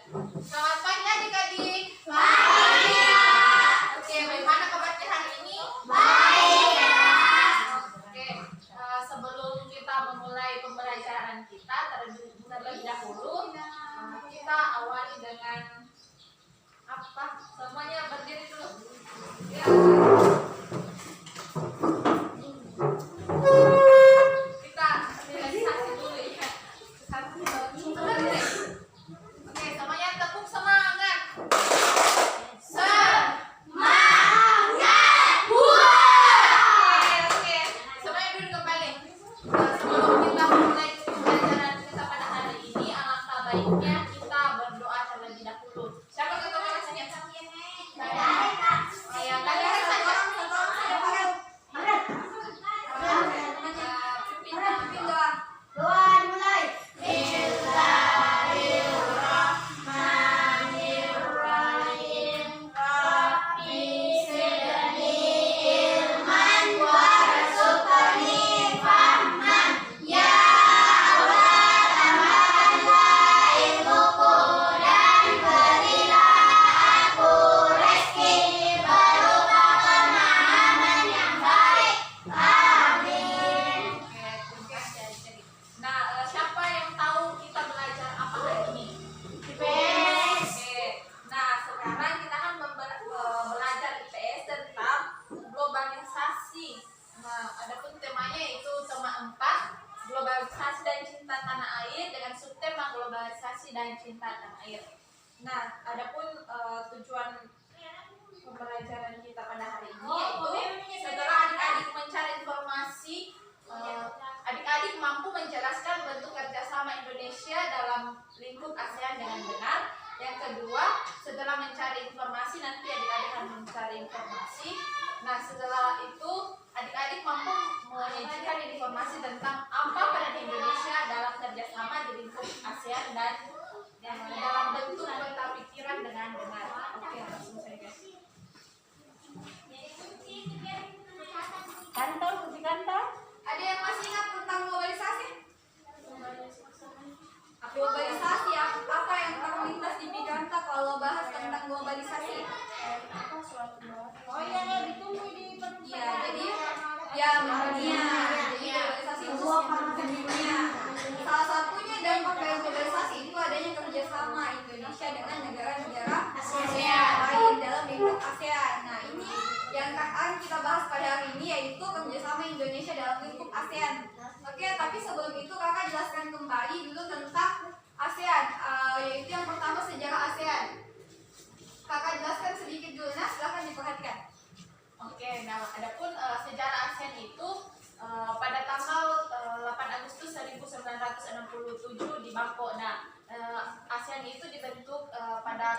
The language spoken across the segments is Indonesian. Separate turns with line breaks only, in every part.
Selamat pagi adik-adik.
Baik ya.
Oke, bagaimana kabarnya hari ini?
Baik ya.
Oke, sebelum kita memulai pembelajaran kita terlebih dahulu, kita awali dengan apa? Semuanya berdiri dulu. Ya. Kita realisasi dulu ya. Oke, semuanya tepuk semangat. Oke, semuanya duduk kembali. Sebelum kita mulai pembelajaran kita pada hari ini, alangkah baiknya kita berdoa terlebih dahulu. Siapa ketua rasanya? Ya, kalian saja. Pimpin doa.
Doa dimulai. Bismillahirrahmanirrahim. Rabbi zidni ilman warzuqni fahman. Ya Allah, tambahkanlah ilmuku dan berilah aku rezeki berupa pemahaman yang baik. Amin.
Oke, terima kasih adik-adik. Nah, siapa yang tahu kita belajar apa hari ini?
IPS.
Oke. Nah, sekarang kita akan belajar IPS tentang globalisasi. Nah, adapun temanya itu tema 4, globalisasi dan cinta tanah air dengan subtema globalisasi dan cinta tanah air. Nah, adapun tujuan pembelajaran kita pada hari ini yaitu setelah adik-adik mencari informasi, adik-adik mampu menjelaskan bentuk kerjasama Indonesia dalam lingkup ASEAN dengan benar. Yang kedua, setelah mencari informasi, nanti adik-adik akan mencari informasi. Nah, setelah itu adik-adik mampu menyajikan informasi tentang apa peran Indonesia dalam kerjasama di lingkup ASEAN dan dalam bentuk peta pikiran dengan benar. Oke, langsung saja.
Kantor, kunci kantor.
Ada yang masih ingat tentang globalisasi?
Globalisasi apa yang terlintas di Biganta kalau bahas tentang globalisasi? Oh iya ya, ditunggu di perpustakaan.
Iya, jadi
Ya, dunia. Jadi globalisasi itu dunia. Salah satunya dampak dari globalisasi itu adanya kerjasama Indonesia dengan negara-negara ASEAN lain dalam lingkup ASEAN. Nah, ini yang akan kita bahas pada hari ini yaitu kerjasama Indonesia dalam lingkup ASEAN. Oke, tapi sebelum itu kakak jelaskan kembali dulu tentang ASEAN, yaitu yang pertama sejarah ASEAN. Kakak jelaskan sedikit dulu, nah silahkan diperhatikan.
Oke, nah adapun sejarah ASEAN itu pada tanggal 8 Agustus 1967 di Bangkok. Nah, ASEAN itu dibentuk pada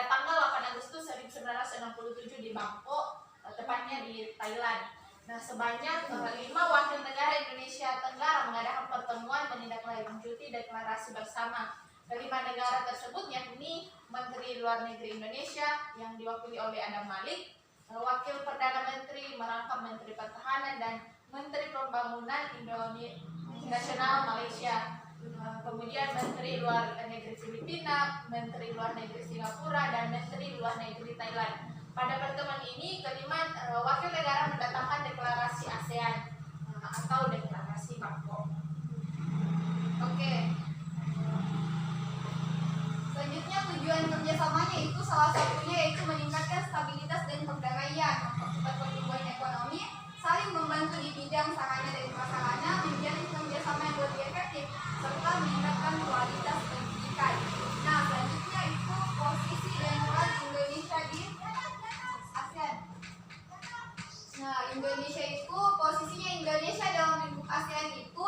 tanggal 8 Agustus 1967 di Bangkok, tepatnya di Thailand. Nah, sebanyak 5 wakil negara Indonesia Tenggara mengadakan pertemuan menindaklanjuti deklarasi bersama. Kelima negara tersebut yakni Menteri Luar Negeri Indonesia yang diwakili oleh Adam Malik, Wakil Perdana Menteri merangkap Menteri Pertahanan dan Menteri Pembangunan Nasional Malaysia. Kemudian Menteri Luar Negeri Filipina, Menteri Luar Negeri Singapura, dan Menteri Luar Negeri Thailand. Pada pertemuan ini, kelima wakil negara mendatangkan deklarasi ASEAN atau deklarasi Bangkok. Oke.
Selanjutnya tujuan kerjasamanya itu salah satunya yaitu meningkatkan stabilitas dan perdamaian, mempercepat pertumbuhan ekonomi, saling membantu di bidang sarana dan prasarana, menjalin kerjasama yang lebih efektif, serta meningkatkan kualitas pendidikan. Nah, selanjutnya itu posisi dan peran Indonesia di ASEAN. Nah, Indonesia itu posisinya Indonesia dalam lingkup ASEAN itu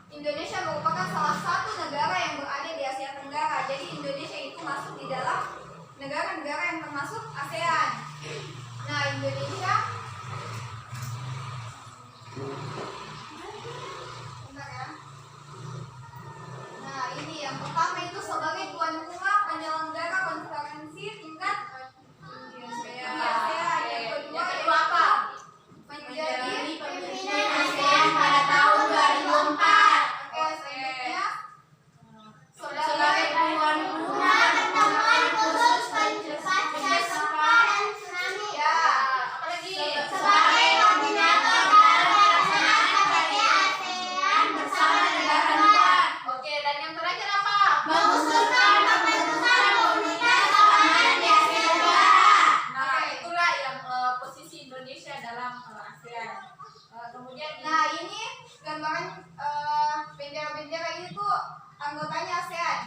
Indonesia merupakan salah satu negara yang berada di Asia Tenggara. Jadi Indonesia itu masuk di dalam negara-negara yang termasuk ASEAN. Nah, Indonesia bentar ya. Nah, ini yang pertama itu sebagai tuan rumah penyelenggara konferensi tingkat ASEAN. Yang kedua
apa?
menjadi
Pemimpin ASEAN pada tahun 2004.
Oke, selanjutnya
Sebagai tuan rumah
bendera-bendera ini tuh anggotanya ASEAN.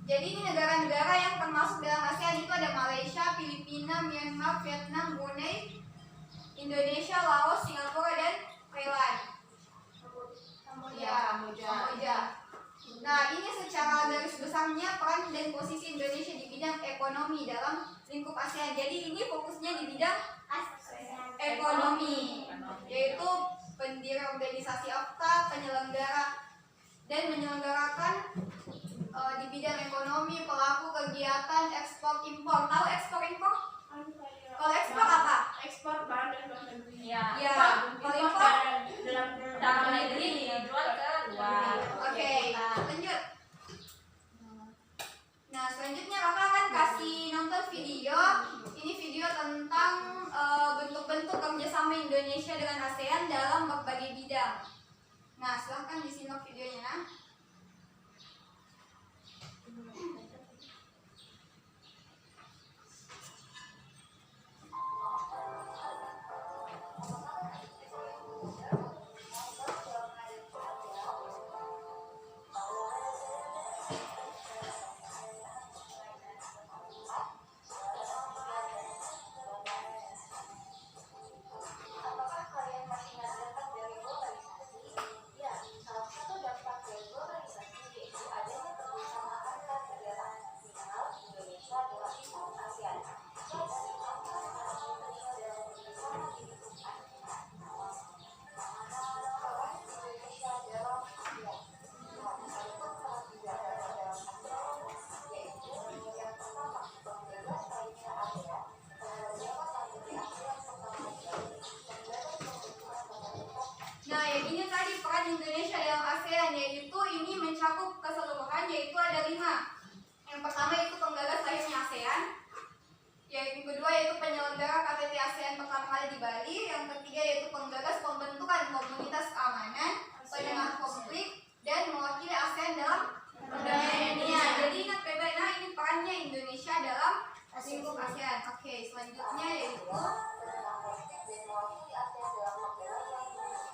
Jadi ini negara-negara yang termasuk dalam ASEAN itu ada Malaysia, Filipina, Myanmar, Vietnam, Brunei, Indonesia, Laos, Singapura, dan Thailand. Kamboja. Nah, ini secara garis besarnya peran dan posisi Indonesia di bidang ekonomi dalam lingkup ASEAN. Jadi ini fokusnya di bidang ekonomi, yaitu pendiri organisasi AFTA, menyelenggarakan di bidang ekonomi, pelaku kegiatan ekspor impor. Tahu ekspor impor? Kalau ekspor apa?
Ekspor barang dari luar negeri.
Ya.
Ya, kalau
Impor
impor?
Dalam negeri dijual ke luar.
Oke, lanjut. Nah, selanjutnya kakak akan kasih nonton video. Ini video tentang bentuk-bentuk kerjasama Indonesia dengan ASEAN dalam berbagai bidang. Nah, silahkan disimak videonya.
Apakah kalian masih ingat dampak dari globalisasi? Ya, salah satu dampak dari globalisasi yaitu adanya kerjasama antar negara nasional Indonesia dalam lingkup ASEAN. Jadi, Indonesia dalam bekerjasama di lingkup ASEAN. Peran Indonesia dalam ASEAN. Untuk peran Indonesia dalam ASEAN, yaitu yang pertama, menggagas lainnya ASEAN, beberapa anggota ASEAN pertama sekali.
Nah, yang ini tadi peran Indonesia dalam ASEAN, yaitu ini mencakup keseluruhan, yaitu ada 5. Yang pertama itu penggagas lahirnya ASEAN. Yang kedua yaitu penyelenggara KTT ASEAN pertama kali di Bali. Yang ketiga yaitu penggagas pembentukan komunitas keamanan, penengah konflik, dan mewakili ASEAN dalam perdamaian dunia. Jadi ingat nah ini perannya Indonesia dalam lingkup ASEAN. Oke, selanjutnya yaitu
Penengah konflik dan mewakili ASEAN dalam perdamaian dunia.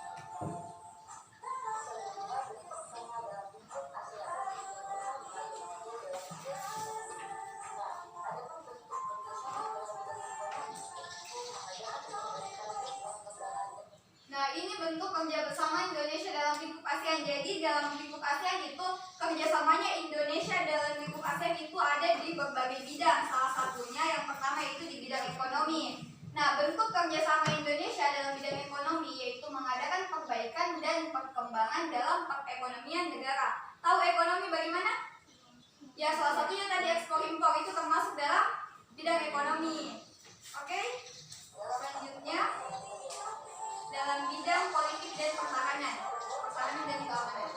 Kedua, bekerjasama dalam lingkup ASEAN. Nah, adapun bentuk kerjasama dalam bidang ekonomi, yaitu mengadakan pemerintahan pengembangan.
Nah, ini bentuk kerja bersama Indonesia dalam lingkup ASEAN. Jadi dalam lingkup ASEAN itu kerjasamanya Indonesia dalam lingkup ASEAN itu ada di berbagai bidang. Salah satunya yang pertama itu di bidang ekonomi. Nah, bentuk kerjasama Indonesia dalam bidang ekonomi yaitu mengadakan perbaikan dan perkembangan dalam perekonomian negara. Tahu ekonomi bagaimana? Ya, salah satunya tadi ekspor impor itu termasuk dalam bidang ekonomi. Oke? Selanjutnya dalam bidang politik dan pertahanan dan keamanan.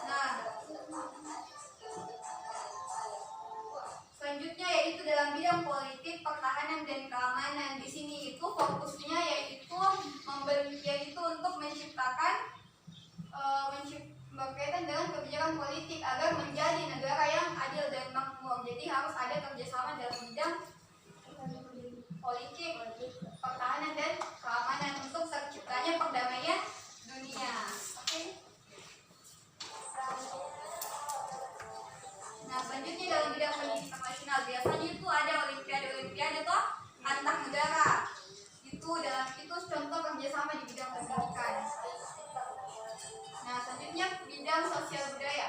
Nah, selanjutnya yaitu dalam bidang politik, pertahanan dan keamanan. Di sini itu fokusnya yaitu untuk menciptakan berkaitan dengan kebijakan politik agar menjadi negara yang adil dan makmur. Jadi harus ada kerjasama dalam bidang politik, pertahanan dan keamanan untuk terciptanya perdamaian dunia. Oke. Nah, selanjutnya dalam bidang pendidikan nasional biasanya itu ada olimpiade toh antar negara. Itu contoh kerjasama di bidang pendidikan. Nah, selanjutnya bidang sosial budaya.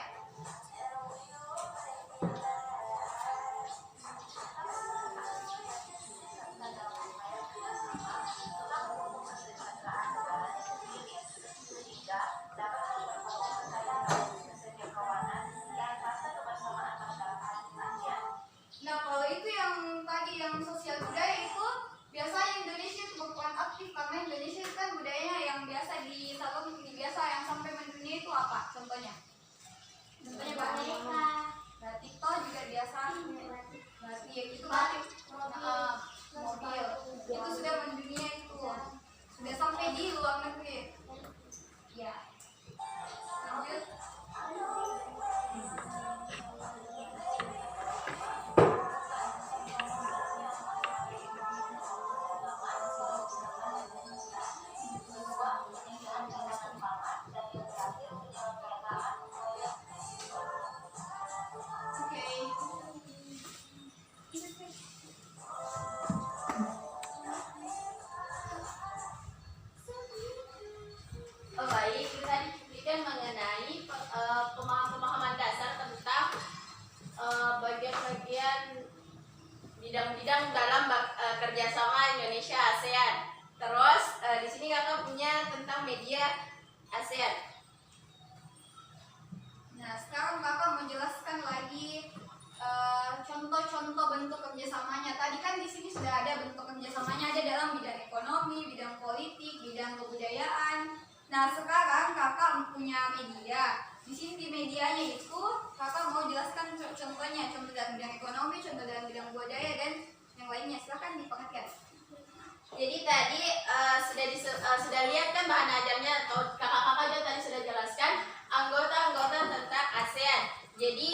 Nah, kalau itu yang tadi yang sosial budaya itu biasanya Indonesia itu berperan aktif karena Indonesia itu kan budayanya yang biasa disalurkan biasa yang sampai mendunia itu apa contohnya?
bidang-bidang dalam kerjasama Indonesia ASEAN. Terus di sini kakak punya tentang media ASEAN.
Nah, sekarang kakak mau jelaskan lagi contoh-contoh bentuk kerjasamanya. Tadi kan di sini sudah ada bentuk kerjasamanya, ada dalam bidang ekonomi, bidang politik, bidang kebudayaan. Nah, sekarang kakak punya media. Di sini di medianya itu kakak mau jelaskan contohnya, contoh dalam bidang ekonomi, contoh dalam bidang budaya, dan yang lainnya. Silakan diperhatikan.
Jadi tadi sudah lihat kan bahan ajarnya, atau kakak-kakak juga tadi sudah jelaskan anggota-anggota tentang ASEAN. Jadi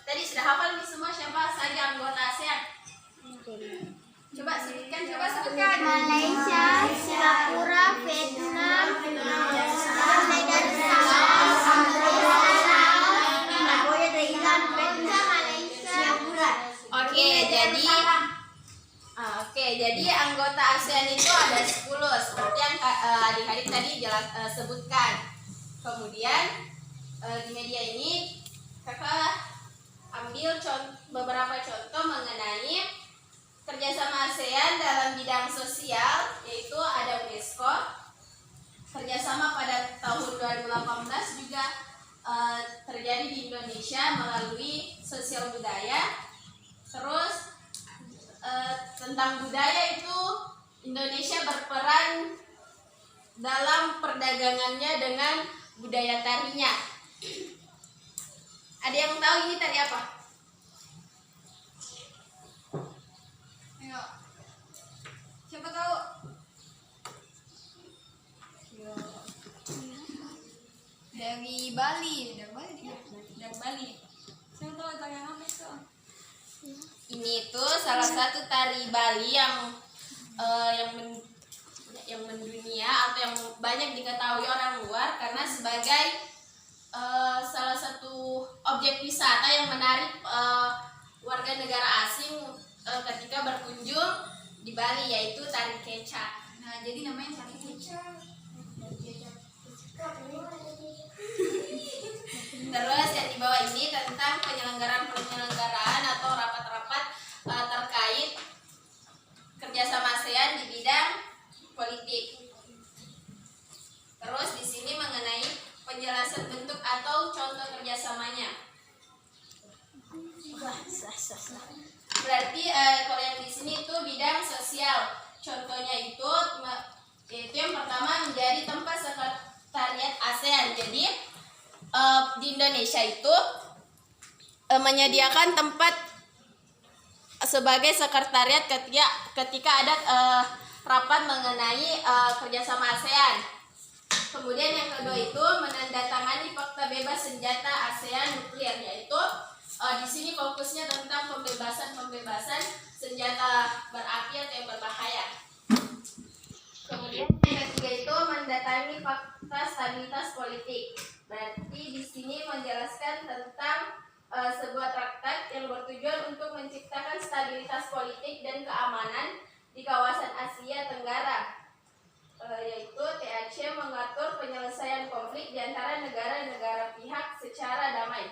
tadi sudah hafal nih semua siapa saja anggota ASEAN? Coba sebutkan.
Malaysia, Singapura, Vietnam, Kamboja, Thailand, Vietnam, Malaysia, Singapura.
Jadi anggota ASEAN itu ada 10 seperti yang adik-adik tadi sebutkan. Kemudian di media ini kakak ambil beberapa contoh mengenai kerjasama ASEAN dalam bidang sosial, yaitu ada UNESCO. Kerjasama pada tahun 2018 juga terjadi di Indonesia melalui sosial budaya. Terus tentang budaya itu Indonesia berperan dalam perdagangannya dengan budaya tarinya. Ada yang tahu ini tari apa?
Ayo. Siapa tahu? Dari Bali. Siapa tahu tari apa itu?
Ini tuh salah satu tari Bali yang mendunia atau yang banyak diketahui orang luar karena sebagai salah satu objek wisata yang menarik warga negara asing ketika berkunjung di Bali, yaitu tari kecak.
Nah, jadi namanya tari kecak.
Terus yang di bawah ini tentang penyelenggaraan atau rapat-rapat terkait kerjasama ASEAN di bidang politik. Terus di sini mengenai penjelasan bentuk atau contoh kerjasamanya. Berarti kalau yang di sini itu bidang sosial. Contohnya itu yaitu yang pertama menjadi tempat sekretariat ASEAN. Jadi di Indonesia itu menyediakan tempat sebagai sekretariat ketika ada rapat mengenai kerjasama ASEAN. Kemudian yang kedua itu menandatangani fakta bebas senjata ASEAN nuklir, yaitu di sini fokusnya tentang pembebasan senjata berapi atau yang berbahaya. Kemudian yang ketiga itu mendatangi fakta stabilitas politik. Berarti di sini menjelaskan tentang sebuah traktat yang bertujuan untuk menciptakan stabilitas politik dan keamanan di kawasan Asia Tenggara, yaitu TAC mengatur penyelesaian konflik di antara negara-negara pihak secara damai.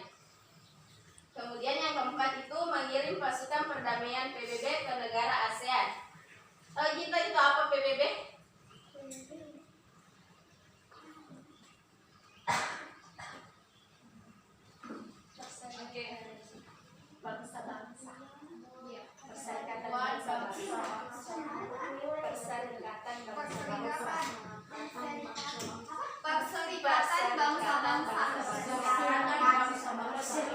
Kemudian yang keempat itu mengirim pasukan perdamaian PBB ke negara ASEAN. Kita itu apa PBB? Oke, bangsa-bangsa. Perserikatan bangsa-bangsa.
Perserikatan bangsa-bangsa.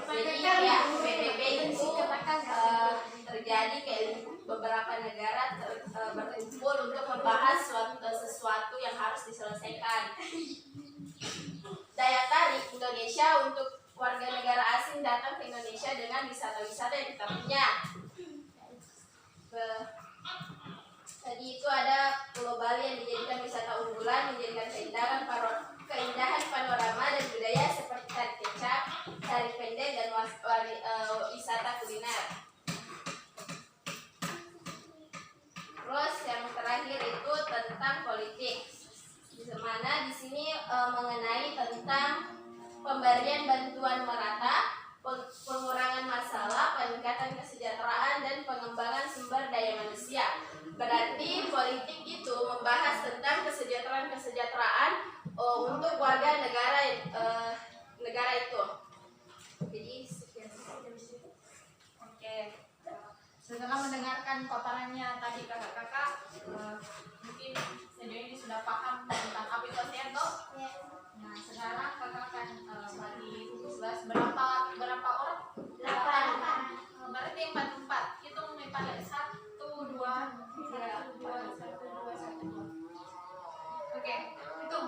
Jadi ya PBB itu terjadi kayak beberapa negara berkumpul untuk membahas sesuatu yang harus diselesaikan. Daya tarik Indonesia untuk warga negara asing datang ke Indonesia dengan wisata-wisata yang kita punya. Tadi itu ada Pulau Bali yang dijadikan wisata unggulan, menjadikan keindahan panorama dan budaya seperti tari kecak, tari pendek, dan wisata kuliner. Terus yang terakhir itu tentang politik, di mana di sini mengenai tentang pemberian bantuan merata,
pengurangan masalah, peningkatan kesejahteraan, dan pengembangan sumber daya manusia. Berarti politik itu membahas tentang kesejahteraan untuk warga negara itu. Jadi sekian saja dari situ.
Oke. Setelah mendengarkan paparannya tadi kakak-kakak, mungkin sejauh ini sudah paham tentang apa itu ASEAN toh? Nah, sekarang kakak akan bagi tugas berapa orang? 8. Berarti 4. Hitung pada 1, 2, 3, 2, 1, 2, 1. Oke, hitung.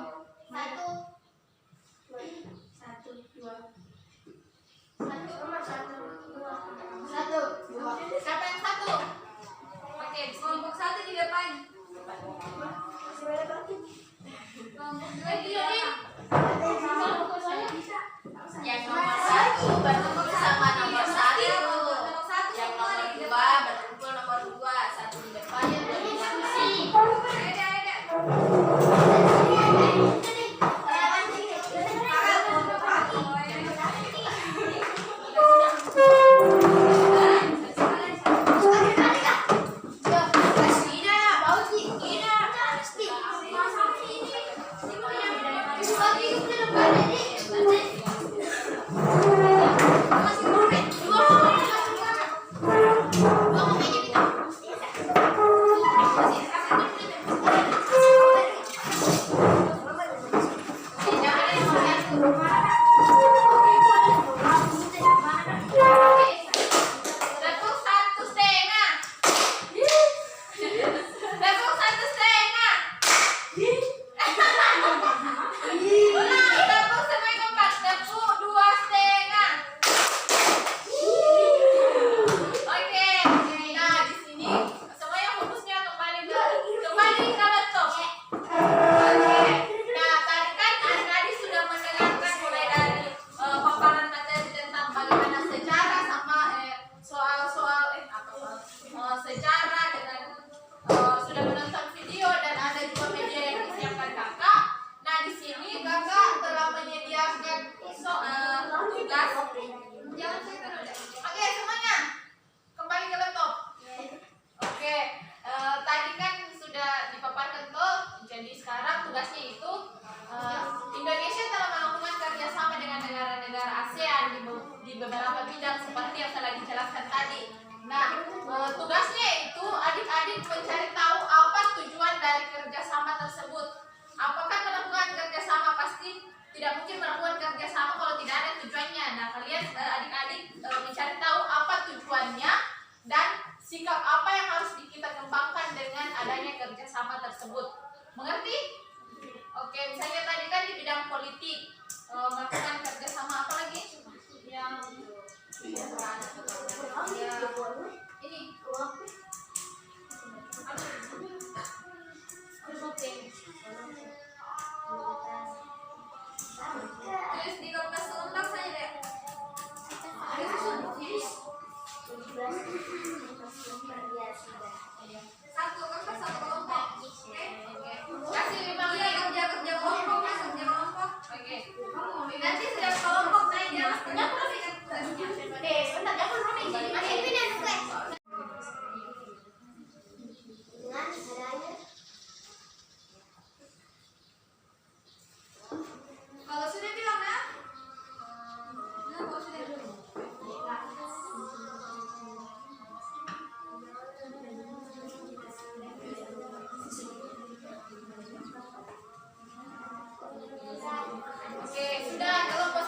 1. 1.
Siapa yang 1? Oke,
Kelompok 1 di depan. Kelompok 2 di belakang.
Yang nomor 1 berkumpul sama nomor 1.
Nomor 1
Yang
semua
nomor
di
2
depan.
berkumpul nomor 2. 1 di depan, yang di diskusi.
Tepuk 1,5. Tepuk 1,5. Ulang, tepuk sampai kompak. Tepuk 2,5. Oke. Nah, di sini semuanya fokusnya kembali ke laptop. Oke. Nah, tadi kan adik-adik sudah mendengarkan mulai dari paparan materi tentang bagaimana sejarah sama soal-soal sejarah dengan sudah menonton video dan ada juga media yang disiapkan kakak. Nah, di sini kakak telah menyediakan tugas. Jangan saya dulu deh. Oke, semuanya kembali ke laptop. Oke, tadi kan sudah dipaparkan tuh. Jadi sekarang tugasnya itu Indonesia telah melakukan kerjasama dengan negara-negara ASEAN di beberapa bidang seperti yang telah dijelaskan tadi. Nah, tugasnya itu adik-adik mencari tahu apa tujuan dari kerjasama tersebut. Apakah melakukan kerjasama? Pasti tidak mungkin melakukan kerjasama kalau tidak ada tujuannya. Nah, kalian adik-adik mencari tahu apa tujuannya dan sikap apa yang harus kita kembangkan dengan adanya kerjasama tersebut. Mengerti? Oke, misalnya tadi kan di bidang politik melakukan kerjasama apa lagi? Yang ini
Tulis di kertas untak saja deh. Satu kertas satu kelompok. Oke.
kasih 5
Iya,
menit.
kerja kelompok, Mas, kerja kelompok.
Oke.
Nanti sudah kelompok saya jangan setengah Kalau sudah bilang ya. Nah, kalau sudah
Oke, sudah kelompok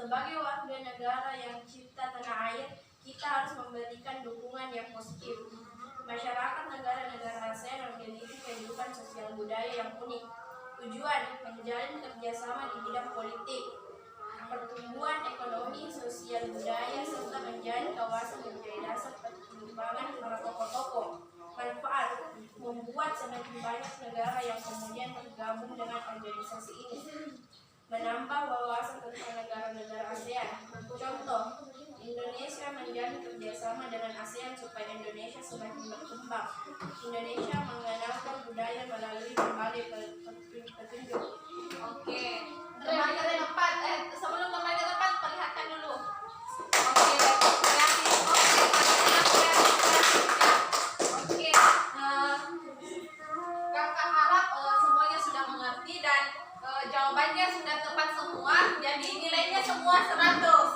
Sebagai warga negara yang cinta tanah air, kita harus memberikan dukungan yang positif. Masyarakat negara-negara ASEAN memiliki kehidupan sosial budaya yang unik. Tujuan menjalin kerjasama di bidang politik, pertumbuhan ekonomi, sosial budaya, serta menjalin kawasan menjadi dasar perkembangan para tokoh-tokoh. Manfaat membuat semakin banyak negara yang kemudian tergabung dengan organisasi ini. Menambah wawasan tentang negara-negara ASEAN. Contoh, Indonesia menjalin kerjasama dengan ASEAN supaya Indonesia semakin berkembang. Indonesia mengenalkan budaya melalui berbagai petunjuk.
Oke, kembali ke tempat. Sebelum kembali ke tempat, perlihatkan dulu. Oke, kreatif. Oke, kakak harap semuanya sudah mengerti dan jawabannya sudah tepat semua. Jadi nilainya semua 100.